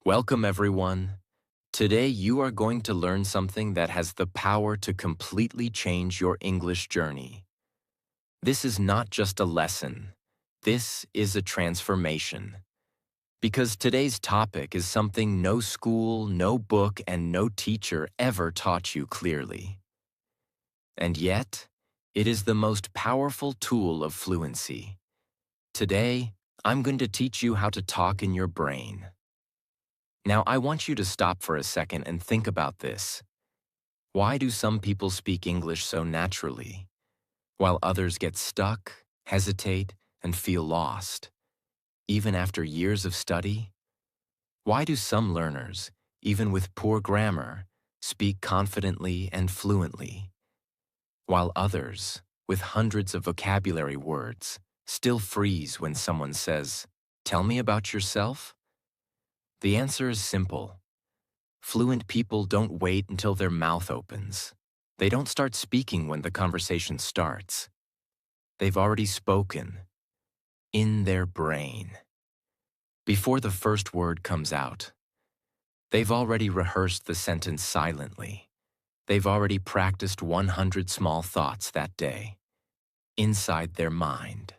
Welcome, everyone. Today, you are going to learn something that has the power to completely change your English journey. This is not just a lesson. This is a transformation. Because today's topic is something no school, no book, and no teacher ever taught you clearly. And yet, it is the most powerful tool of fluency. Today, I'm going to teach you how to talk in your brain. Now, I want you to stop for a second and think about this. Why do some people speak English so naturally, while others get stuck, hesitate, and feel lost, even after years of study? Why do some learners, even with poor grammar, speak confidently and fluently, while others, with hundreds of vocabulary words, still freeze when someone says, "Tell me about yourself"? The answer is simple. Fluent people don't wait until their mouth opens. They don't start speaking when the conversation starts. They've already spoken in their brain. Before the first word comes out, they've already rehearsed the sentence silently. They've already practiced 100 small thoughts that day, inside their mind.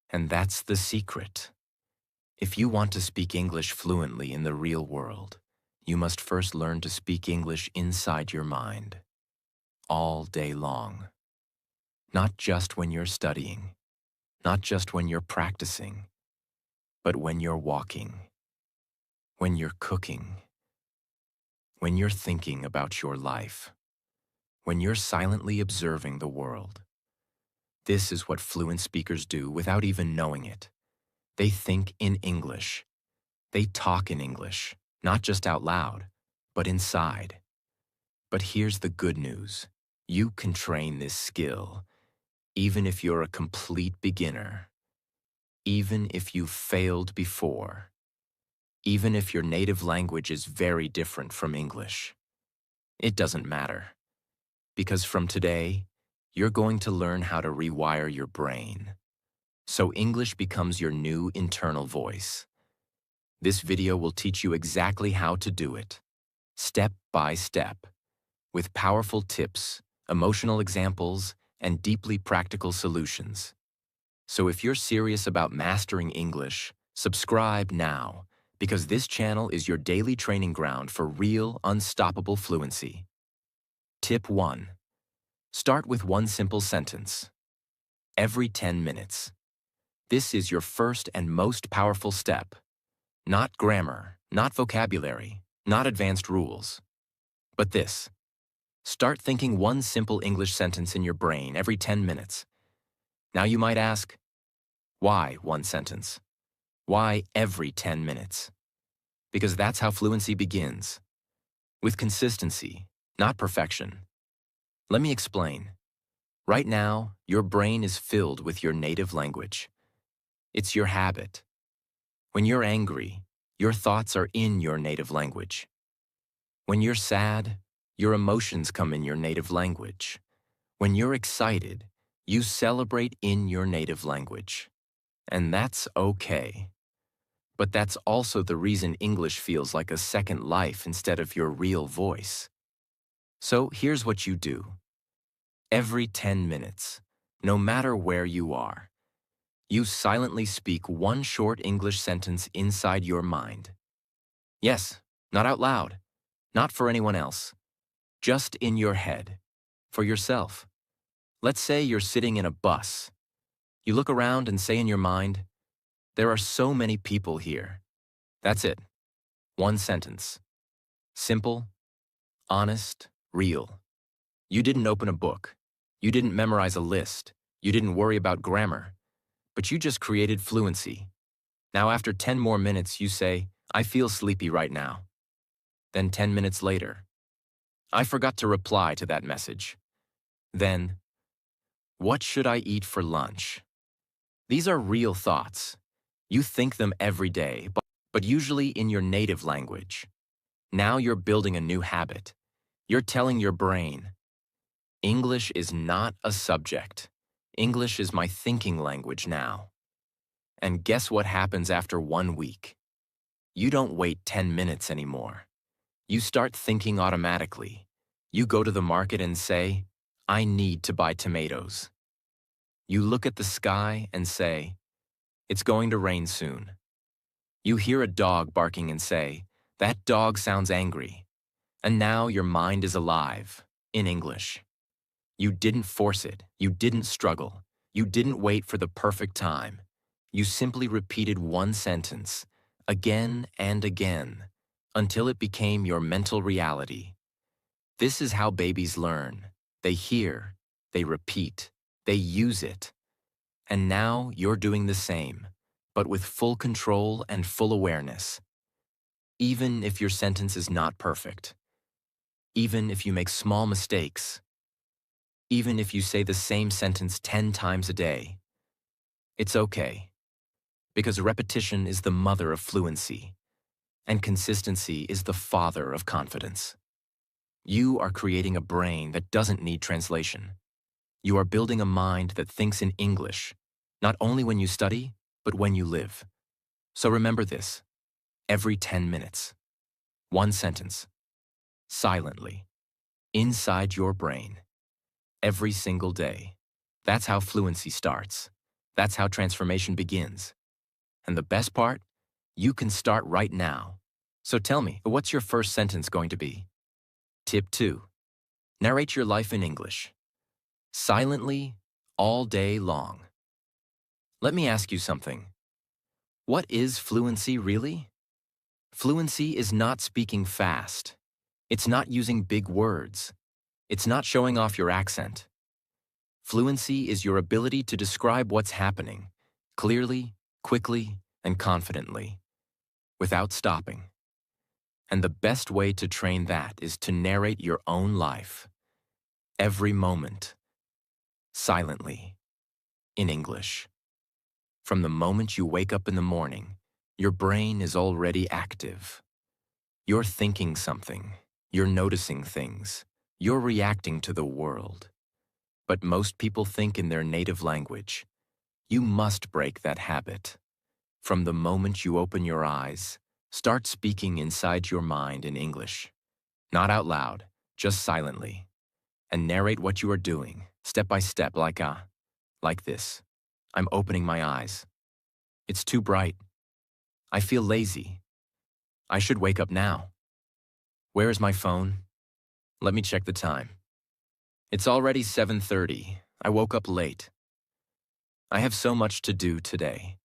And that's the secret. If you want to speak English fluently in the real world, you must first learn to speak English inside your mind, all day long. Not just when you're studying, not just when you're practicing, but when you're walking, when you're cooking, when you're thinking about your life, when you're silently observing the world. This is what fluent speakers do without even knowing it. They think in English. They talk in English, not just out loud, but inside. But here's the good news. You can train this skill, even if you're a complete beginner, even if you've failed before, even if your native language is very different from English. It doesn't matter, because from today, you're going to learn how to rewire your brain, so English becomes your new internal voice. This video will teach you exactly how to do it, step by step, with powerful tips, emotional examples, and deeply practical solutions. So if you're serious about mastering English, subscribe now, because this channel is your daily training ground for real, unstoppable fluency. Tip 1. Start with one simple sentence. Every 10 minutes. This is your first and most powerful step. Not grammar, not vocabulary, not advanced rules. But this. Start thinking one simple English sentence in your brain every 10 minutes. Now you might ask, why one sentence? Why every 10 minutes? Because that's how fluency begins. With consistency, not perfection. Let me explain. Right now, your brain is filled with your native language. It's your habit. When you're angry, your thoughts are in your native language. When you're sad, your emotions come in your native language. When you're excited, you celebrate in your native language. And that's okay. But that's also the reason English feels like a second life instead of your real voice. So here's what you do. Every 10 minutes, no matter where you are, you silently speak one short English sentence inside your mind. Yes, not out loud, not for anyone else, just in your head, for yourself. Let's say you're sitting in a bus. You look around and say in your mind, "There are so many people here." That's it. One sentence. Simple, honest, real. You didn't open a book. You didn't memorize a list. You didn't worry about grammar. But you just created fluency. Now after 10 more minutes, you say, "I feel sleepy right now." Then 10 minutes later, "I forgot to reply to that message." Then, "What should I eat for lunch?" These are real thoughts. You think them every day, but usually in your native language. Now you're building a new habit. You're telling your brain, English is not a subject. English is my thinking language now. And guess what happens after 1 week? You don't wait 10 minutes anymore. You start thinking automatically. You go to the market and say, I need to buy tomatoes. You look at the sky and say, it's going to rain soon. You hear a dog barking and say, that dog sounds angry. And now your mind is alive, in English. You didn't force it. You didn't struggle. You didn't wait for the perfect time. You simply repeated one sentence, again and again, until it became your mental reality. This is how babies learn. They hear, they repeat, they use it. And now you're doing the same, but with full control and full awareness. Even if your sentence is not perfect, even if you make small mistakes, even if you say the same sentence 10 times a day, it's okay, because repetition is the mother of fluency, and consistency is the father of confidence. You are creating a brain that doesn't need translation. You are building a mind that thinks in English, not only when you study, but when you live. So remember this, every 10 minutes, one sentence, silently, inside your brain, every single day. That's how fluency starts. That's how transformation begins. And the best part? You can start right now. So tell me, what's your first sentence going to be? Tip 2. Narrate your life in English. Silently, all day long. Let me ask you something. What is fluency really? Fluency is not speaking fast. It's not using big words. It's not showing off your accent. Fluency is your ability to describe what's happening, clearly, quickly, and confidently, without stopping. And the best way to train that is to narrate your own life, every moment, silently, in English. From the moment you wake up in the morning, your brain is already active. You're thinking something, you're noticing things, you're reacting to the world. But most people think in their native language. You must break that habit. From the moment you open your eyes, start speaking inside your mind in English. Not out loud, just silently. And narrate what you are doing, step by step, like this. I'm opening my eyes. It's too bright. I feel lazy. I should wake up now. Where is my phone? Let me check the time. It's already 7:30. I woke up late. I have so much to do today.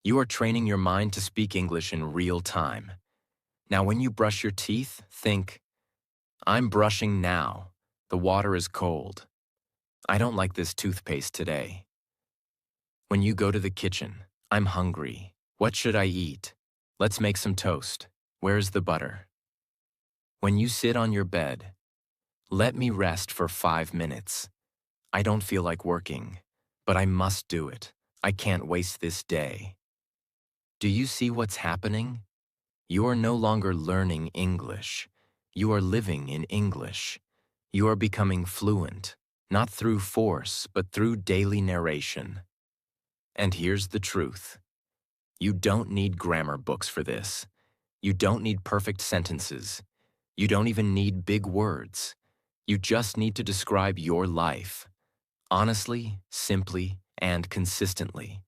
You are training your mind to speak English in real time. Now, when you brush your teeth, think, I'm brushing now. The water is cold. I don't like this toothpaste today. When you go to the kitchen, I'm hungry. What should I eat? Let's make some toast. Where's the butter? When you sit on your bed, let me rest for 5 minutes. I don't feel like working, but I must do it. I can't waste this day. Do you see what's happening? You are no longer learning English. You are living in English. You are becoming fluent, not through force, but through daily narration. And here's the truth. You don't need grammar books for this. You don't need perfect sentences. You don't even need big words. You just need to describe your life, honestly, simply, and consistently.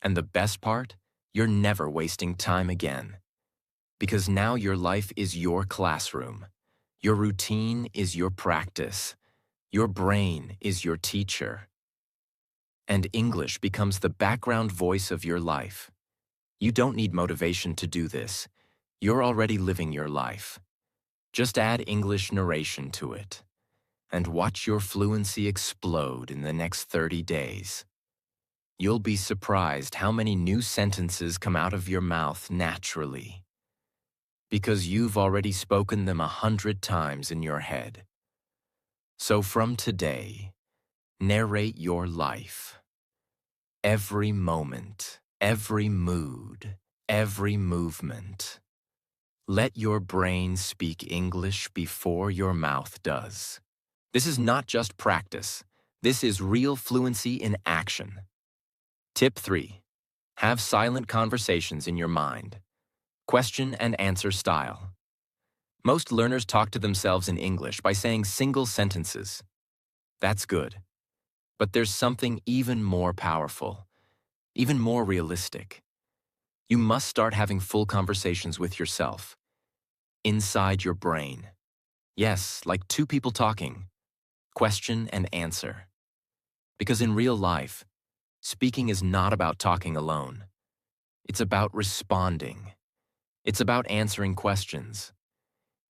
And the best part? You're never wasting time again. Because now your life is your classroom. Your routine is your practice. Your brain is your teacher. And English becomes the background voice of your life. You don't need motivation to do this. You're already living your life. Just add English narration to it, and watch your fluency explode in the next 30 days. You'll be surprised how many new sentences come out of your mouth naturally, because you've already spoken them 100 times in your head. So from today, narrate your life. Every moment, every mood, every movement. Let your brain speak English before your mouth does. This is not just practice. This is real fluency in action. Tip 3. Have silent conversations in your mind. question and answer style. Most learners talk to themselves in English by saying single sentences. That's good. But there's something even more powerful, even more realistic. You must start having full conversations with yourself, inside your brain. Yes, like two people talking, question and answer. Because in real life, speaking is not about talking alone. It's about responding. It's about answering questions.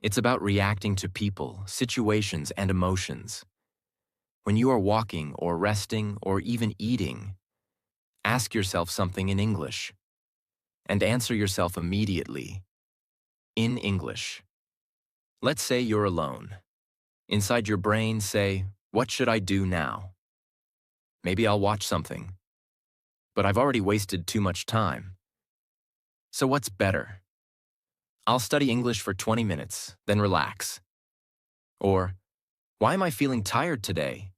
It's about reacting to people, situations, and emotions. When you are walking or resting or even eating, ask yourself something in English and answer yourself immediately in English. Let's say you're alone. Inside your brain, say, "What should I do now?" Maybe I'll watch something. But I've already wasted too much time. So what's better? I'll study English for 20 minutes, then relax. Or, why am I feeling tired today?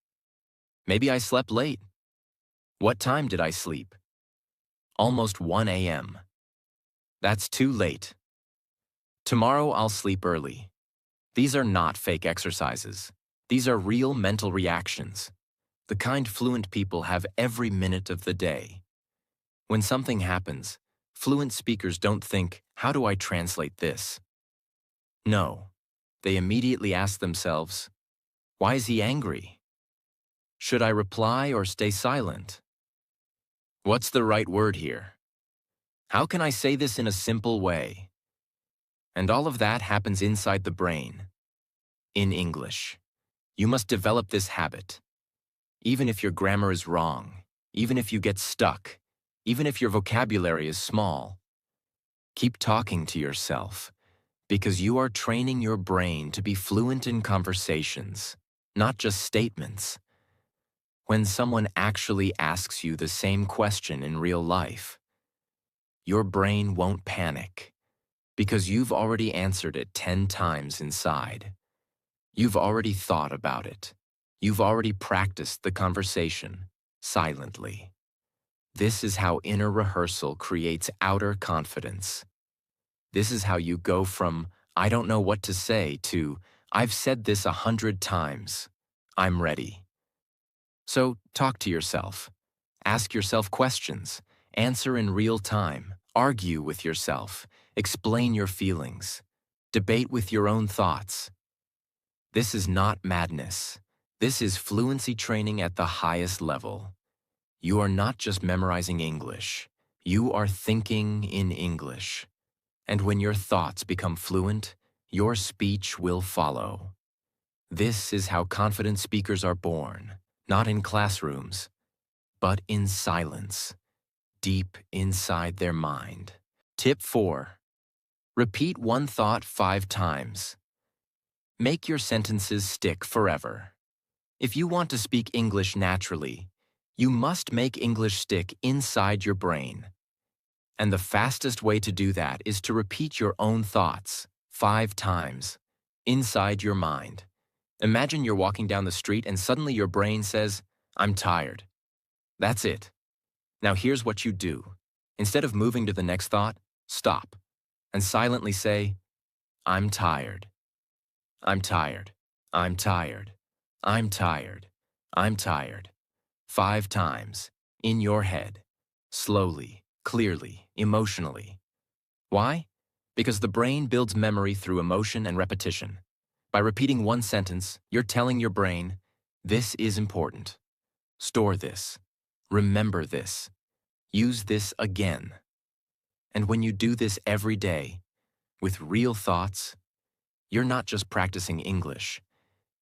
Maybe I slept late. What time did I sleep? Almost 1 a.m. That's too late. Tomorrow I'll sleep early. These are not fake exercises. These are real mental reactions, the kind fluent people have every minute of the day. When something happens, fluent speakers don't think, "How do I translate this?" No, they immediately ask themselves, "Why is he angry? Should I reply or stay silent? What's the right word here? How can I say this in a simple way?" And all of that happens inside the brain, in English. You must develop this habit. Even if your grammar is wrong, even if you get stuck, even if your vocabulary is small, keep talking to yourself, because you are training your brain to be fluent in conversations, not just statements. When someone actually asks you the same question in real life, your brain won't panic, because you've already answered it 10 times inside. You've already thought about it. You've already practiced the conversation, silently. This is how inner rehearsal creates outer confidence. This is how you go from, "I don't know what to say," to, "I've said this 100 times. I'm ready." So talk to yourself. Ask yourself questions. Answer in real time. Argue with yourself. Explain your feelings. Debate with your own thoughts. This is not madness. This is fluency training at the highest level. You are not just memorizing English. You are thinking in English. And when your thoughts become fluent, your speech will follow. This is how confident speakers are born, not in classrooms, but in silence, deep inside their mind. Tip 4. Repeat one thought 5 times. Make your sentences stick forever. If you want to speak English naturally, you must make English stick inside your brain. And the fastest way to do that is to repeat your own thoughts 5 times inside your mind. Imagine you're walking down the street and suddenly your brain says, "I'm tired." That's it. Now here's what you do. Instead of moving to the next thought, stop and silently say, "I'm tired. I'm tired. I'm tired. I'm tired. I'm tired." 5 times, in your head, slowly, clearly, emotionally. Why? Because the brain builds memory through emotion and repetition. By repeating one sentence, you're telling your brain, "This is important. Store this. Remember this. Use this again." And when you do this every day, with real thoughts, you're not just practicing English.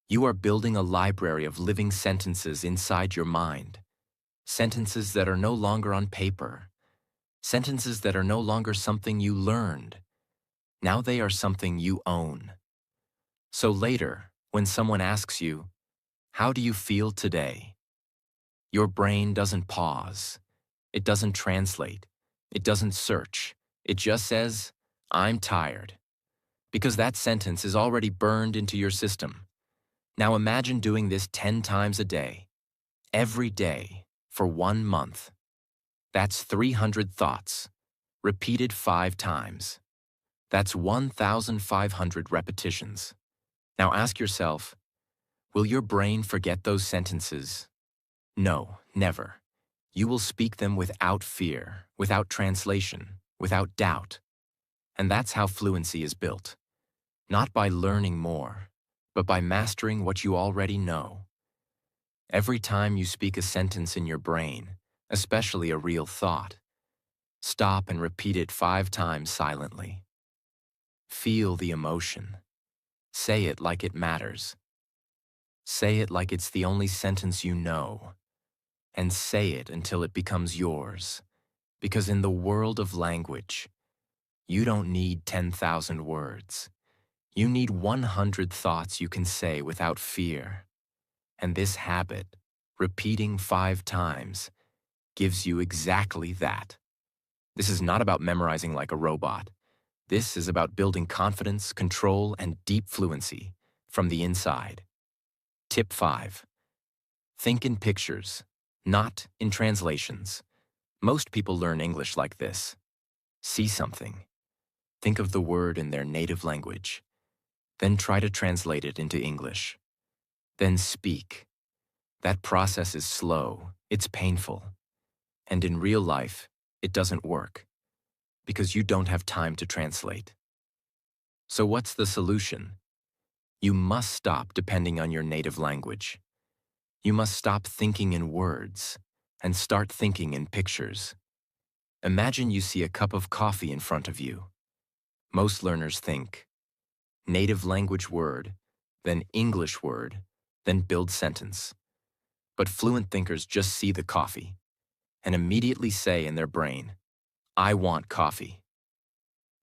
You are building a library of living sentences inside your mind. Sentences that are no longer on paper. Sentences that are no longer something you learned. Now they are something you own. So later, when someone asks you, "How do you feel today?" your brain doesn't pause. It doesn't translate. It doesn't search. It just says, "I'm tired." Because that sentence is already burned into your system. Now imagine doing this 10 times a day, every day, for 1 month. That's 300 thoughts, repeated 5 times. That's 1,500 repetitions. Now ask yourself, will your brain forget those sentences? No, never. You will speak them without fear, without translation, without doubt. And that's how fluency is built. Not by learning more, but by mastering what you already know. Every time you speak a sentence in your brain, especially a real thought, stop and repeat it 5 times silently. Feel the emotion. Say it like it matters. Say it like it's the only sentence you know. And say it until it becomes yours. Because in the world of language, you don't need 10,000 words. You need 100 thoughts you can say without fear. And this habit, repeating 5 times, gives you exactly that. This is not about memorizing like a robot. This is about building confidence, control, and deep fluency from the inside. Tip 5. Think in pictures, not in translations. Most people learn English like this. See something. Think of the word in their native language. Then try to translate it into English. Then speak. That process is slow, it's painful. And in real life, it doesn't work. Because you don't have time to translate. So what's the solution? You must stop depending on your native language. You must stop thinking in words and start thinking in pictures. Imagine you see a cup of coffee in front of you. Most learners think native language word, then English word, then build sentence. But fluent thinkers just see the coffee and immediately say in their brain, I want coffee.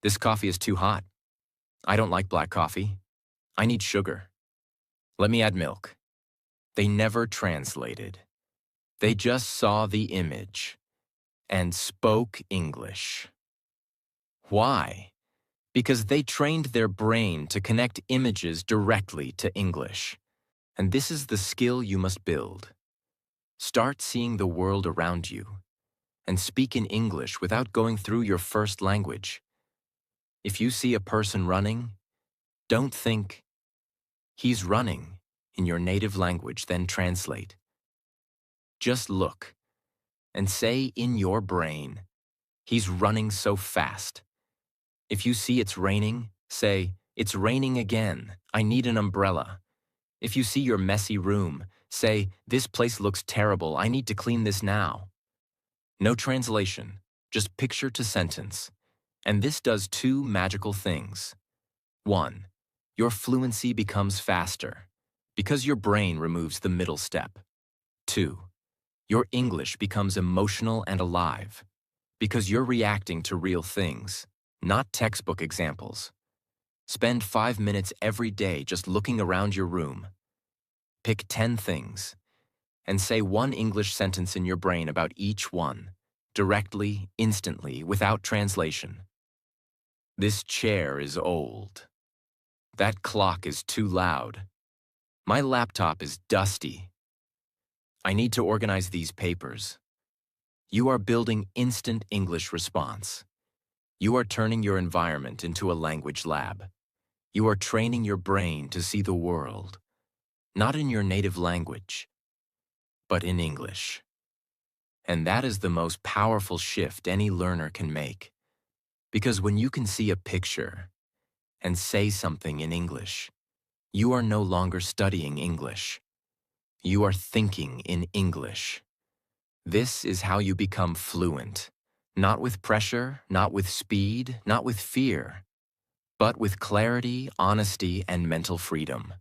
This coffee is too hot. I don't like black coffee. I need sugar. Let me add milk. They never translated. They just saw the image and spoke English. Why? Because they trained their brain to connect images directly to English. And this is the skill you must build. Start seeing the world around you and speak in English without going through your first language. If you see a person running, don't think, he's running, in your native language, then translate. Just look and say in your brain, he's running so fast. If you see it's raining, say, it's raining again, I need an umbrella. If you see your messy room, say, this place looks terrible, I need to clean this now. No translation, just picture to sentence. And this does 2 magical things. 1. Your fluency becomes faster, because your brain removes the middle step. 2. Your English becomes emotional and alive, because you're reacting to real things, not textbook examples. Spend 5 minutes every day just looking around your room. Pick 10 things, and say 1 English sentence in your brain about each one, directly, instantly, without translation. This chair is old. That clock is too loud. My laptop is dusty. I need to organize these papers. You are building instant English response. You are turning your environment into a language lab. You are training your brain to see the world, not in your native language, but in English. And that is the most powerful shift any learner can make. Because when you can see a picture and say something in English, you are no longer studying English. You are thinking in English. This is how you become fluent. Not with pressure, not with speed, not with fear, but with clarity, honesty, and mental freedom.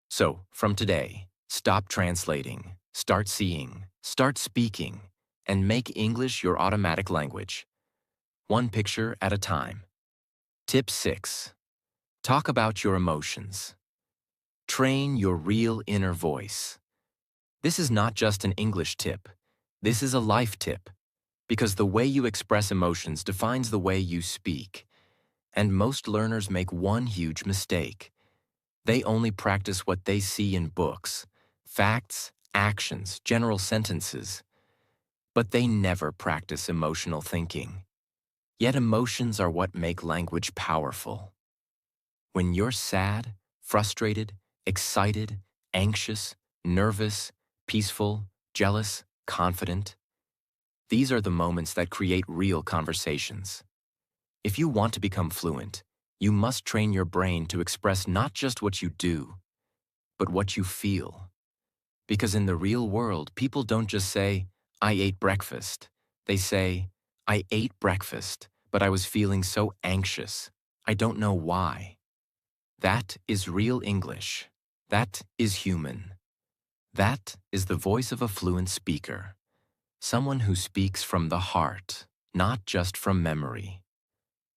So, from today, stop translating, start seeing, start speaking, and make English your automatic language. 1 picture at a time. Tip 6. Talk about your emotions. Train your real inner voice. This is not just an English tip. This is a life tip. Because the way you express emotions defines the way you speak. And most learners make one huge mistake. They only practice what they see in books, facts, actions, general sentences. But they never practice emotional thinking. Yet emotions are what make language powerful. When you're sad, frustrated, excited, anxious, nervous, peaceful, jealous, confident, these are the moments that create real conversations. If you want to become fluent, you must train your brain to express not just what you do, but what you feel. Because in the real world, people don't just say, I ate breakfast. They say, I ate breakfast, but I was feeling so anxious. I don't know why. That is real English. That is human. That is the voice of a fluent speaker. Someone who speaks from the heart, not just from memory.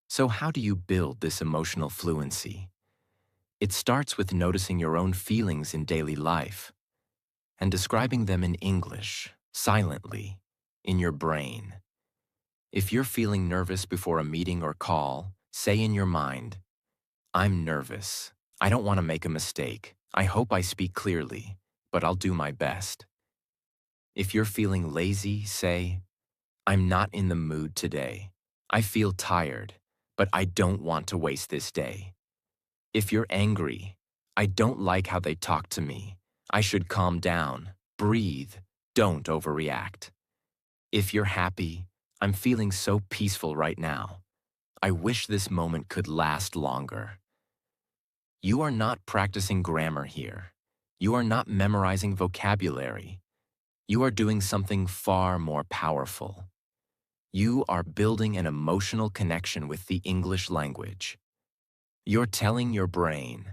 So how do you build this emotional fluency? It starts with noticing your own feelings in daily life and describing them in English, silently, in your brain. If you're feeling nervous before a meeting or call, say in your mind, I'm nervous. I don't want to make a mistake. I hope I speak clearly, but I'll do my best. If you're feeling lazy, say, I'm not in the mood today. I feel tired, but I don't want to waste this day. If you're angry, I don't like how they talk to me. I should calm down, breathe, don't overreact. If you're happy, I'm feeling so peaceful right now. I wish this moment could last longer. You are not practicing grammar here. You are not memorizing vocabulary. You are doing something far more powerful. You are building an emotional connection with the English language. You're telling your brain,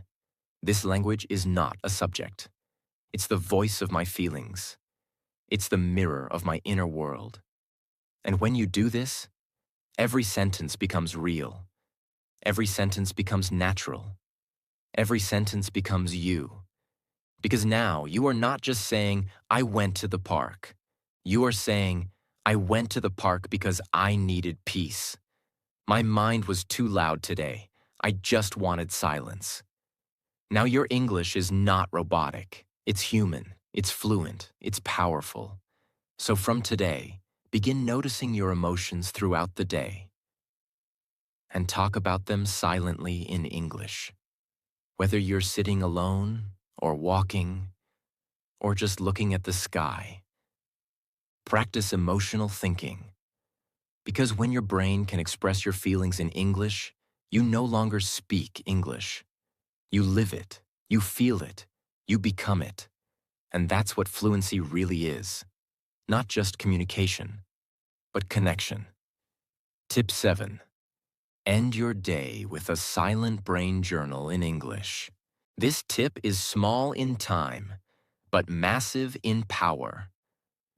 this language is not a subject. It's the voice of my feelings. It's the mirror of my inner world. And when you do this, every sentence becomes real. Every sentence becomes natural. Every sentence becomes you. Because now you are not just saying, I went to the park. You are saying, I went to the park because I needed peace. My mind was too loud today. I just wanted silence. Now your English is not robotic. It's human. It's fluent. It's powerful. So from today, begin noticing your emotions throughout the day and talk about them silently in English. Whether you're sitting alone or walking or just looking at the sky, practice emotional thinking. Because when your brain can express your feelings in English, you no longer speak English. You live it, you feel it, you become it. And that's what fluency really is. Not just communication, but connection. Tip 7. End your day with a silent brain journal in English. This tip is small in time, but massive in power.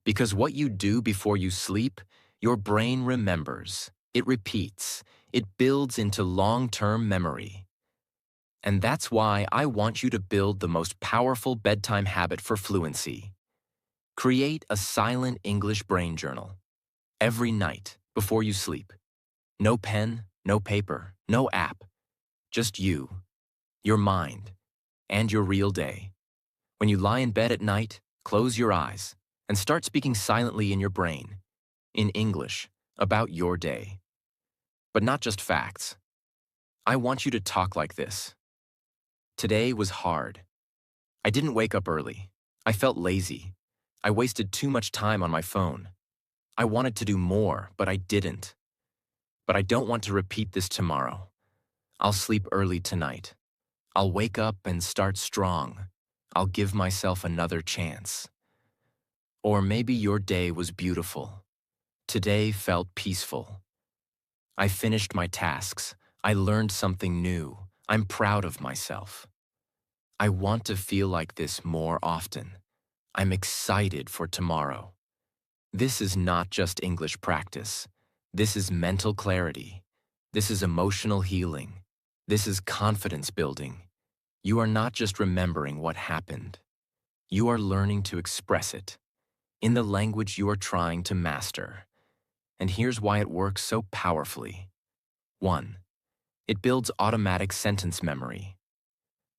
Because what you do before you sleep, your brain remembers, it repeats, it builds into long-term memory. And that's why I want you to build the most powerful bedtime habit for fluency. Create a silent English brain journal every night before you sleep. No pen, no paper, no app. Just you, your mind, and your real day. When you lie in bed at night, close your eyes and start speaking silently in your brain, in English, about your day. But not just facts. I want you to talk like this. Today was hard. I didn't wake up early. I felt lazy. I wasted too much time on my phone. I wanted to do more, but I didn't. But I don't want to repeat this tomorrow. I'll sleep early tonight. I'll wake up and start strong. I'll give myself another chance. Or maybe your day was beautiful. Today felt peaceful. I finished my tasks. I learned something new. I'm proud of myself. I want to feel like this more often. I'm excited for tomorrow. This is not just English practice. This is mental clarity. This is emotional healing. This is confidence building. You are not just remembering what happened. You are learning to express it in the language you are trying to master. And here's why it works so powerfully. 1. It builds automatic sentence memory.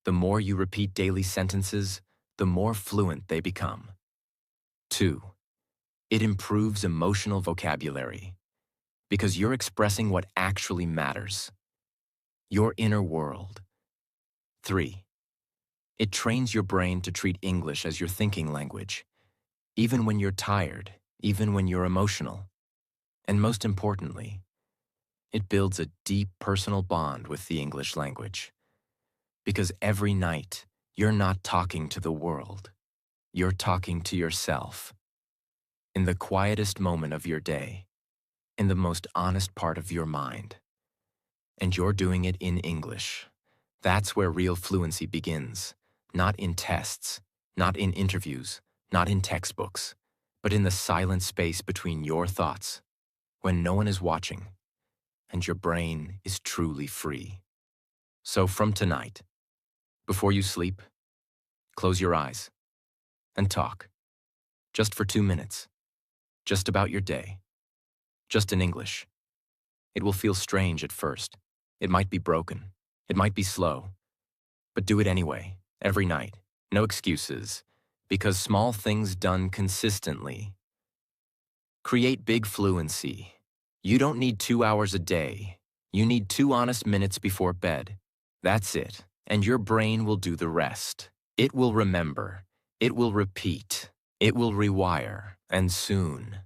The more you repeat daily sentences, the more fluent they become. 2. It improves emotional vocabulary. because you're expressing what actually matters, your inner world. 3. It trains your brain to treat English as your thinking language, even when you're tired, even when you're emotional. And most importantly, it builds a deep personal bond with the English language. Because every night, you're not talking to the world. You're talking to yourself. In the quietest moment of your day, in the most honest part of your mind. And you're doing it in English. That's where real fluency begins. Not in tests, not in interviews, not in textbooks, but in the silent space between your thoughts, when no one is watching, and your brain is truly free. So from tonight, before you sleep, close your eyes and talk. Just for 2 minutes. Just about your day. Just in English. It will feel strange at first. It might be broken. It might be slow. But do it anyway, every night. No excuses. Because small things done consistently create big fluency. You don't need 2 hours a day. You need 2 honest minutes before bed. That's it. And your brain will do the rest. It will remember. It will repeat. It will rewire. And soon,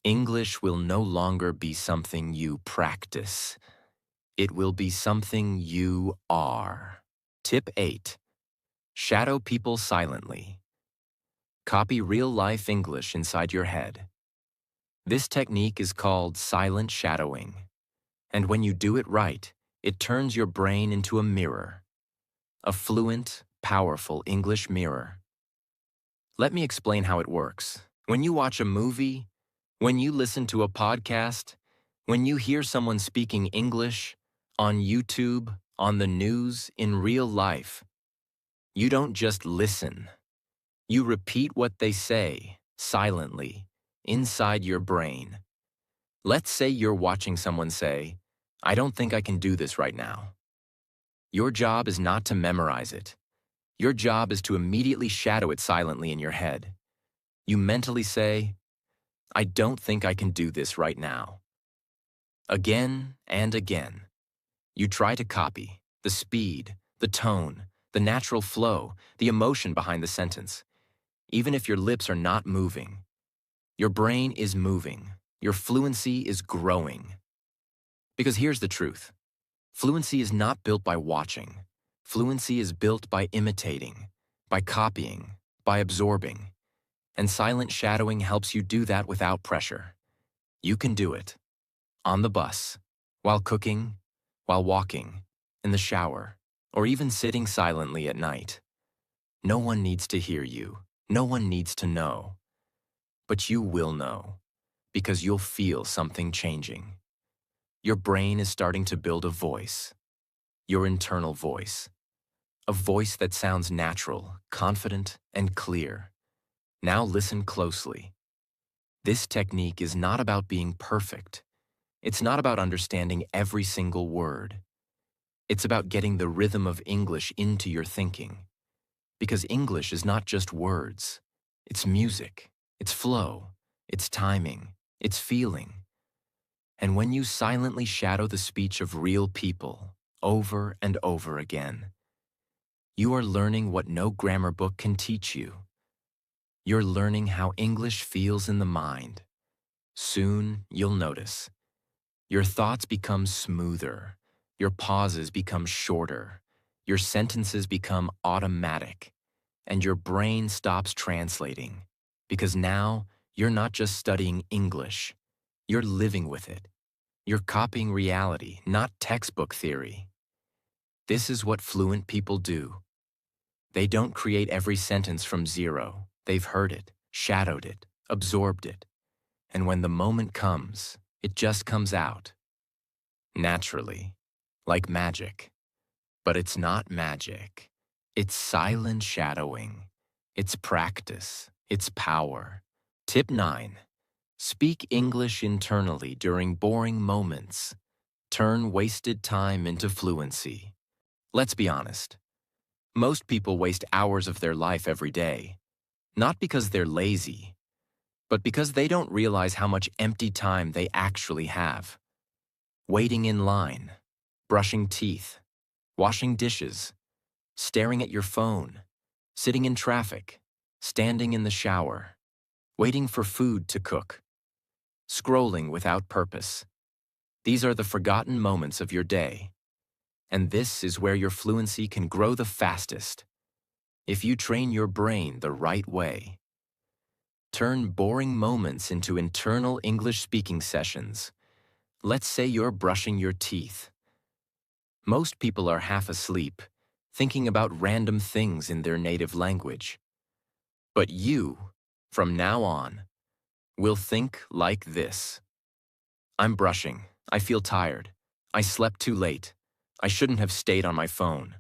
English will no longer be something you practice. It will be something you are. Tip 8. Shadow people silently. Copy real-life English inside your head. This technique is called silent shadowing. And when you do it right, it turns your brain into a mirror. A fluent, powerful English mirror. Let me explain how it works. When you watch a movie, when you listen to a podcast, when you hear someone speaking English, on YouTube, on the news, in real life, you don't just listen. You repeat what they say, silently, inside your brain. Let's say you're watching someone say, "I don't think I can do this right now." Your job is not to memorize it. Your job is to immediately shadow it silently in your head. You mentally say, "I don't think I can do this right now." Again and again. You try to copy the speed, the tone, the natural flow, the emotion behind the sentence. Even if your lips are not moving, your brain is moving. Your fluency is growing. Because here's the truth. Fluency is not built by watching. Fluency is built by imitating, by copying, by absorbing. And silent shadowing helps you do that without pressure. You can do it. On the bus, while cooking, while walking, in the shower, or even sitting silently at night. No one needs to hear you. No one needs to know. But you will know, because you'll feel something changing. Your brain is starting to build a voice, your internal voice. A voice that sounds natural, confident, and clear. Now listen closely. This technique is not about being perfect. It's not about understanding every single word. It's about getting the rhythm of English into your thinking. Because English is not just words. It's music, it's flow, it's timing, it's feeling. And when you silently shadow the speech of real people over and over again, you are learning what no grammar book can teach you. You're learning how English feels in the mind. Soon, you'll notice. Your thoughts become smoother. Your pauses become shorter. Your sentences become automatic. And your brain stops translating. Because now, you're not just studying English. You're living with it. You're copying reality, not textbook theory. This is what fluent people do. They don't create every sentence from zero. They've heard it, shadowed it, absorbed it. And when the moment comes, it just comes out. Naturally, like magic. But it's not magic. It's silent shadowing. It's practice. It's power. Tip 9. Speak English internally during boring moments. Turn wasted time into fluency. Let's be honest. Most people waste hours of their life every day. Not because they're lazy, but because they don't realize how much empty time they actually have. Waiting in line, brushing teeth, washing dishes, staring at your phone, sitting in traffic, standing in the shower, waiting for food to cook, scrolling without purpose. These are the forgotten moments of your day. And this is where your fluency can grow the fastest. If you train your brain the right way. Turn boring moments into internal English speaking sessions. Let's say you're brushing your teeth. Most people are half asleep, thinking about random things in their native language. But you, from now on, will think like this. I'm brushing. I feel tired. I slept too late. I shouldn't have stayed on my phone.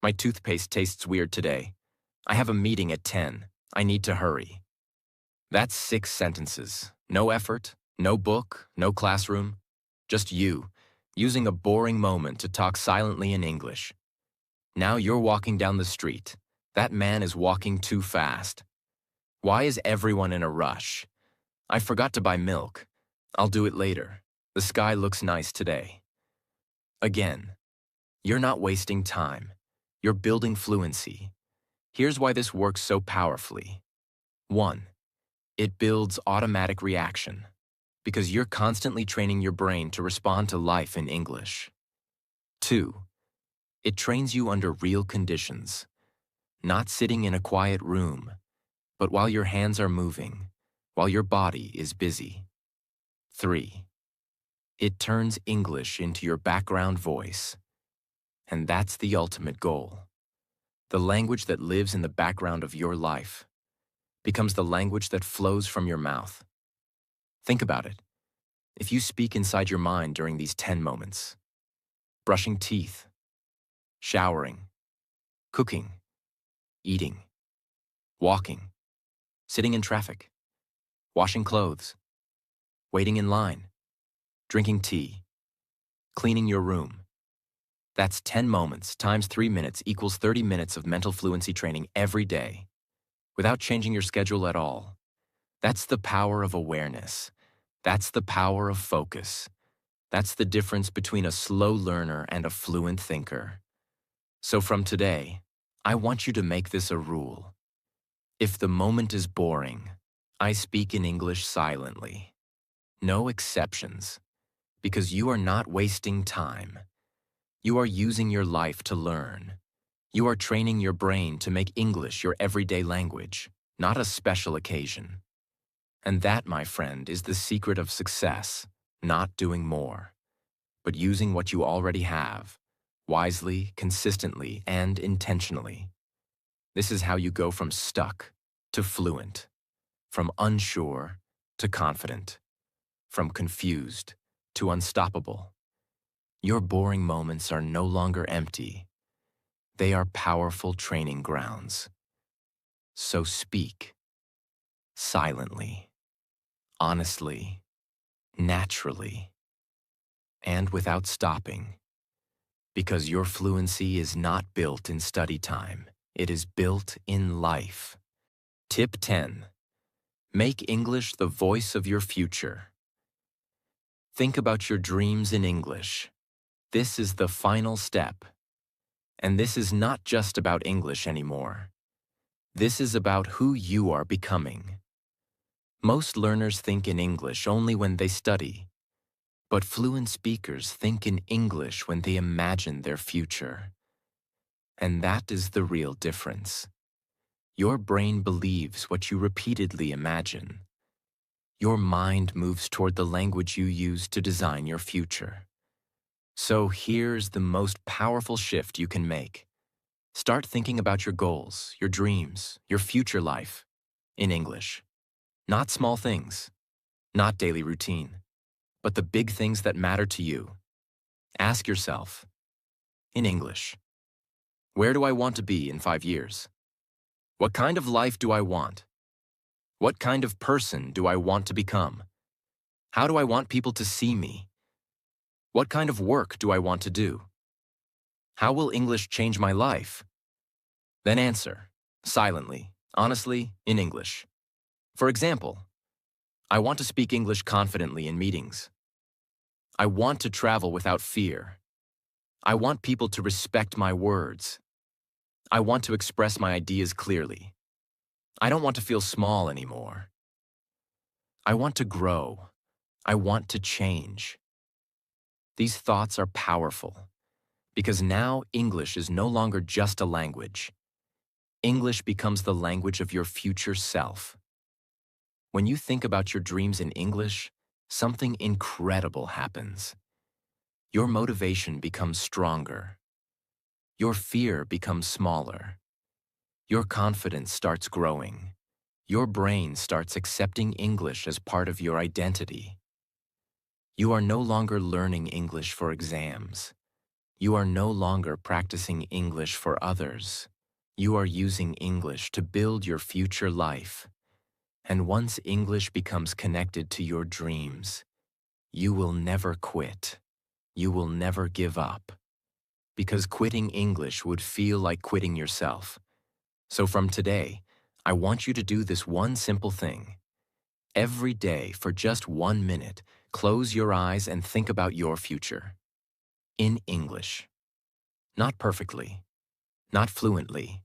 My toothpaste tastes weird today. I have a meeting at 10. I need to hurry. That's 6 sentences. No effort, no book, no classroom. Just you, using a boring moment to talk silently in English. Now you're walking down the street. That man is walking too fast. Why is everyone in a rush? I forgot to buy milk. I'll do it later. The sky looks nice today. Again, you're not wasting time. You're building fluency. Here's why this works so powerfully. 1. It builds automatic reaction, because you're constantly training your brain to respond to life in English. 2. It trains you under real conditions, not sitting in a quiet room, but while your hands are moving, while your body is busy. 3. It turns English into your background voice, and that's the ultimate goal. The language that lives in the background of your life becomes the language that flows from your mouth. Think about it. If you speak inside your mind during these 10 moments, brushing teeth, showering, cooking, eating, walking, sitting in traffic, washing clothes, waiting in line, drinking tea, cleaning your room. That's 10 moments times 3 minutes equals 30 minutes of mental fluency training every day, without changing your schedule at all. That's the power of awareness. That's the power of focus. That's the difference between a slow learner and a fluent thinker. So from today, I want you to make this a rule. If the moment is boring, I speak in English silently. No exceptions, because you are not wasting time. You are using your life to learn. You are training your brain to make English your everyday language, not a special occasion. And that, my friend, is the secret of success, not doing more, but using what you already have, wisely, consistently, and intentionally. This is how you go from stuck to fluent, from unsure to confident, from confused to unstoppable. Your boring moments are no longer empty. They are powerful training grounds. So speak silently, honestly, naturally, and without stopping, because your fluency is not built in study time. It is built in life. Tip 10. Make English the voice of your future. Think about your dreams in English. This is the final step. And this is not just about English anymore. This is about who you are becoming. Most learners think in English only when they study, but fluent speakers think in English when they imagine their future. And that is the real difference. Your brain believes what you repeatedly imagine. Your mind moves toward the language you use to design your future. So here's the most powerful shift you can make. Start thinking about your goals, your dreams, your future life in English. Not small things, not daily routine, but the big things that matter to you. Ask yourself, in English, where do I want to be in 5 years? What kind of life do I want? What kind of person do I want to become? How do I want people to see me? What kind of work do I want to do? How will English change my life? Then answer, silently, honestly, in English. For example, I want to speak English confidently in meetings. I want to travel without fear. I want people to respect my words. I want to express my ideas clearly. I don't want to feel small anymore. I want to grow. I want to change. These thoughts are powerful because now English is no longer just a language. English becomes the language of your future self. When you think about your dreams in English, something incredible happens. Your motivation becomes stronger. Your fear becomes smaller. Your confidence starts growing. Your brain starts accepting English as part of your identity. You are no longer learning English for exams. You are no longer practicing English for others. You are using English to build your future life. And once English becomes connected to your dreams, you will never quit. You will never give up. Because quitting English would feel like quitting yourself. So from today, I want you to do this one simple thing. Every day, for just 1 minute, close your eyes and think about your future. In English. Not perfectly. Not fluently.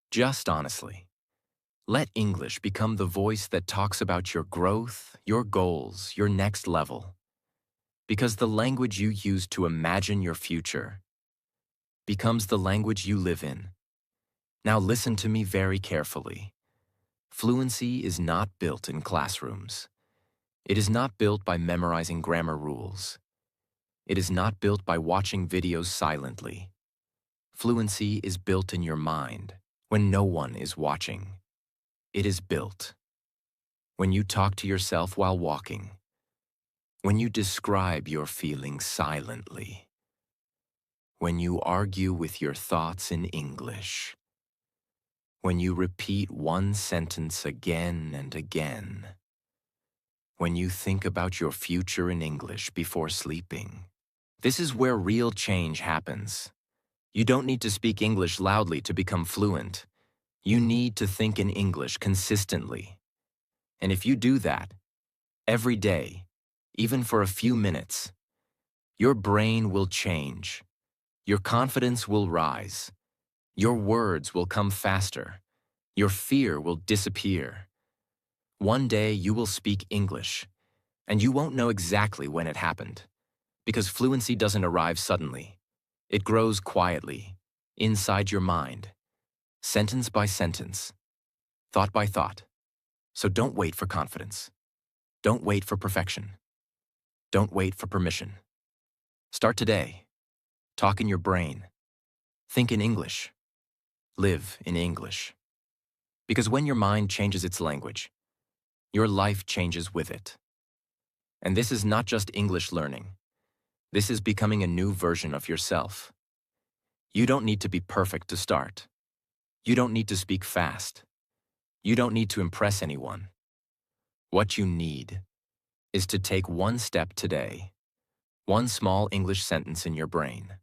Just honestly. Let English become the voice that talks about your growth, your goals, your next level. Because the language you use to imagine your future becomes the language you live in. Now listen to me very carefully. Fluency is not built in classrooms. It is not built by memorizing grammar rules. It is not built by watching videos silently. Fluency is built in your mind when no one is watching. It is built when you talk to yourself while walking, when you describe your feelings silently, when you argue with your thoughts in English, when you repeat one sentence again and again, when you think about your future in English before sleeping. This is where real change happens. You don't need to speak English loudly to become fluent. You need to think in English consistently. And if you do that, every day, even for a few minutes, your brain will change. Your confidence will rise. Your words will come faster. Your fear will disappear. One day you will speak English, and you won't know exactly when it happened, because fluency doesn't arrive suddenly. It grows quietly, inside your mind, sentence by sentence, thought by thought. So don't wait for confidence. Don't wait for perfection. Don't wait for permission. Start today. Talk in your brain. Think in English. Live in English. Because when your mind changes its language, your life changes with it. And this is not just English learning. This is becoming a new version of yourself. You don't need to be perfect to start. You don't need to speak fast. You don't need to impress anyone. What you need is to take one step today, one small English sentence in your brain,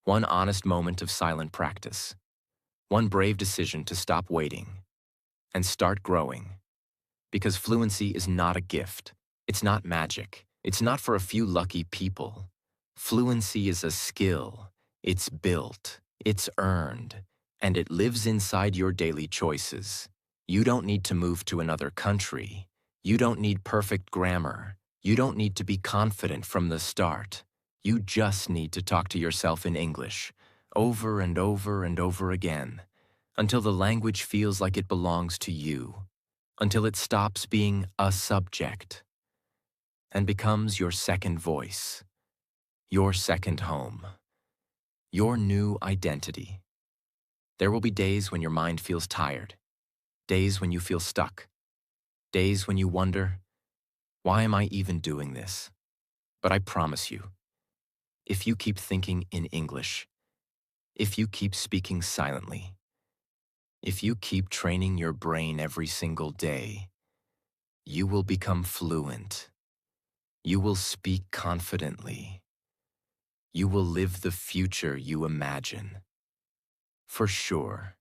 one honest moment of silent practice, one brave decision to stop waiting and start growing. Because fluency is not a gift. It's not magic. It's not for a few lucky people. Fluency is a skill. It's built. It's earned. And it lives inside your daily choices. You don't need to move to another country. You don't need perfect grammar. You don't need to be confident from the start. You just need to talk to yourself in English, over and over and over again, until the language feels like it belongs to you, until it stops being a subject and becomes your second voice, your second home, your new identity. There will be days when your mind feels tired, days when you feel stuck, days when you wonder, why am I even doing this? But I promise you, if you keep thinking in English, if you keep speaking silently, if you keep training your brain every single day, you will become fluent. You will speak confidently. You will live the future you imagine. For sure.